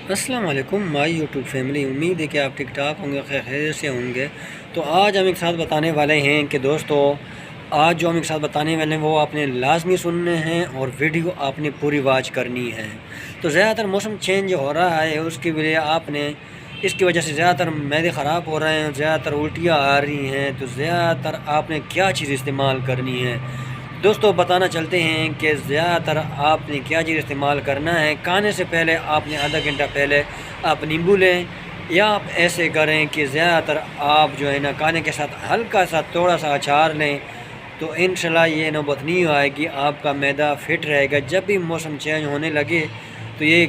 السلام علیکم مائی YouTube family, امید ہے کہ آپ ٹھیک ٹھاک ہوں گے، خیر سے ہوں گے۔ تو آج ہم ایک ساتھ بتانے والے ہیں کہ دوستو، آج جو ہم ایک ساتھ بتانے والے ہیں وہ آپ نے لازمی سننے ہیں اور ویڈیو آپ نے پوری واچ کرنی ہے۔ تو زیادہ تر موسم چینج ہو رہا ہے، اس کی وجہ سے زیادہ تر معدے خراب ہو رہے ہیں، زیادہ تر الٹیاں آ رہی ہیں۔ تو زیادہ تر آپ نے کیا چیز استعمال کرنی ہے دوستو، بتانا چلتے ہیں کہ زیادہ تر آپ نے کیا چیز استعمال کرنا ہے۔ کھانے سے پہلے آپ نے آدھا گھنٹہ پہلے آپ نیمبو لیں، یا آپ ایسے کریں کہ زیادہ تر آپ جو ہے نا کھانے کے ساتھ ہلکا سا تھوڑا سا اچار لیں، تو انشاءاللہ یہ نوبت نہیں آئے گی، آپ کا معدہ فٹ رہے گا۔ جب بھی موسم چینج ہونے لگے تو یہ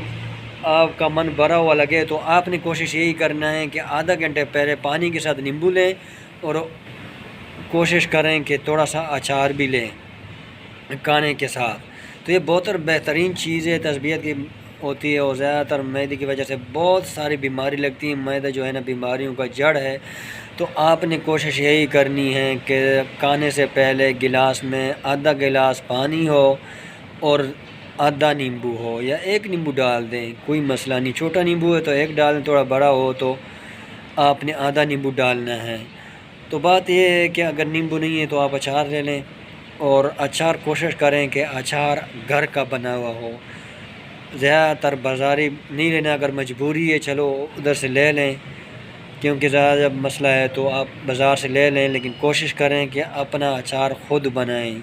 آپ کا من بھرا ہوا لگے تو آپ نے کوشش یہی کرنا ہے کہ آدھا گھنٹے پہلے پانی کے ساتھ نیمبو لیں، اور کوشش کریں کہ تھوڑا سا اچار بھی لیں کھانے کے ساتھ۔ تو یہ بہت بہترین چیز ہے، تثبیت کی ہوتی ہے، اور زیادہ تر معدے کی وجہ سے بہت ساری بیماری لگتی ہیں۔ معدہ جو ہے نا بیماریوں کا جڑ ہے۔ تو آپ نے کوشش یہی کرنی ہے کہ کھانے سے پہلے گلاس میں آدھا گلاس پانی ہو اور آدھا نیمبو ہو، یا ایک نیمبو ڈال دیں، کوئی مسئلہ نہیں۔ چھوٹا نیمبو ہے تو ایک ڈال دیں، تھوڑا بڑا ہو تو آپ نے آدھا نیمبو ڈالنا ہے۔ تو بات یہ ہے کہ اگر نیمبو نہیں ہے تو آپ اچار لے لیں، اور اچار کوشش کریں کہ اچار گھر کا بنا ہوا ہو، زیادہ تر بازاری نہیں لینا۔ اگر مجبوری ہے چلو ادھر سے لے لیں، کیونکہ زیادہ جب مسئلہ ہے تو آپ بازار سے لے لیں، لیکن کوشش کریں کہ اپنا اچار خود بنائیں۔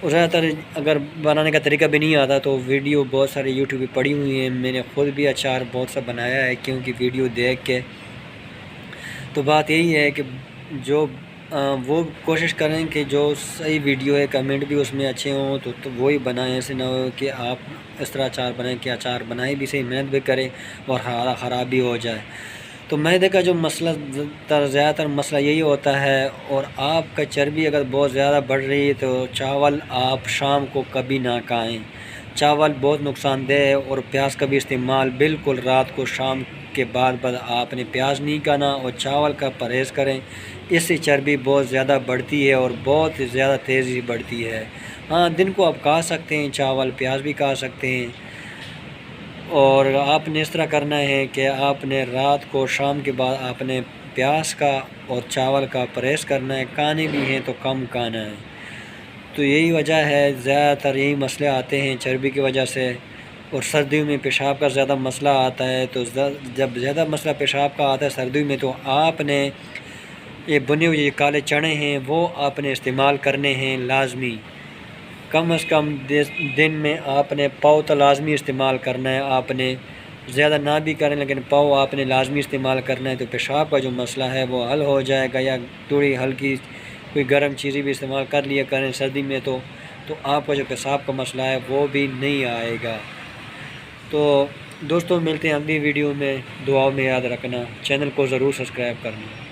اور زیادہ تر اگر بنانے کا طریقہ بھی نہیں آتا تو ویڈیو بہت سارے یوٹیوب پہ پڑی ہوئی ہیں، میں نے خود بھی اچار بہت سا بنایا ہے کیونکہ ویڈیو دیکھ کے۔ تو بات یہی ہے کہ وہ کوشش کریں کہ جو صحیح ویڈیو ہے، کمنٹ بھی اس میں اچھے ہوں تو وہی بنائیں، ایسے نہ ہو کہ آپ اس طرح اچار بنائیں کہ اچار بنائے بھی صحیح، محنت بھی کریں اور خراب بھی ہو جائے۔ تو معدے کا جو زیادہ تر مسئلہ یہی ہوتا ہے، اور آپ کا چربی اگر بہت زیادہ بڑھ رہی ہے تو چاول آپ شام کو کبھی نہ کھائیں۔ چاول بہت نقصان دہ ہے، اور پیاز کا بھی استعمال بالکل رات کو شام کے بعد آپ نے پیاز نہیں کھانا، اور چاول کا پرہیز کریں۔ اس سے چربی بہت زیادہ بڑھتی ہے اور بہت زیادہ تیزی بڑھتی ہے۔ ہاں، دن کو آپ کھا سکتے ہیں چاول، پیاز بھی کھا سکتے ہیں، اور آپ نے اس طرح کرنا ہے کہ آپ نے رات کو شام کے بعد آپ نے پیاز کا اور چاول کا پرہیز کرنا ہے۔ کھانے بھی ہیں تو کم کھانا ہے۔ تو یہی وجہ ہے، زیادہ تر یہی مسئلے آتے ہیں چربی کی وجہ سے، اور سردیوں میں پیشاب کا زیادہ مسئلہ آتا ہے۔ تو جب زیادہ مسئلہ پیشاب کا آتا ہے سردیوں میں، تو آپ نے یہ بنے ہوئے کالے چنے ہیں وہ آپ نے استعمال کرنے ہیں لازمی۔ کم از کم دن میں آپ نے پاؤ تو لازمی استعمال کرنا ہے۔ آپ نے زیادہ نہ بھی کریں، لیکن پاؤ آپ نے لازمی استعمال کرنا ہے، تو پیشاب کا جو مسئلہ ہے وہ حل ہو جائے گا۔ یا تھوڑی ہلکی کوئی گرم چیزیں بھی استعمال کر لیا کریں سردی میں، تو آپ کا جو پیشاب کا مسئلہ ہے وہ بھی نہیں آئے گا۔ تو دوستوں، ملتے ہیں اگلی ویڈیو میں، دعاؤں میں یاد رکھنا، چینل کو ضرور سبسکرائب کرنا۔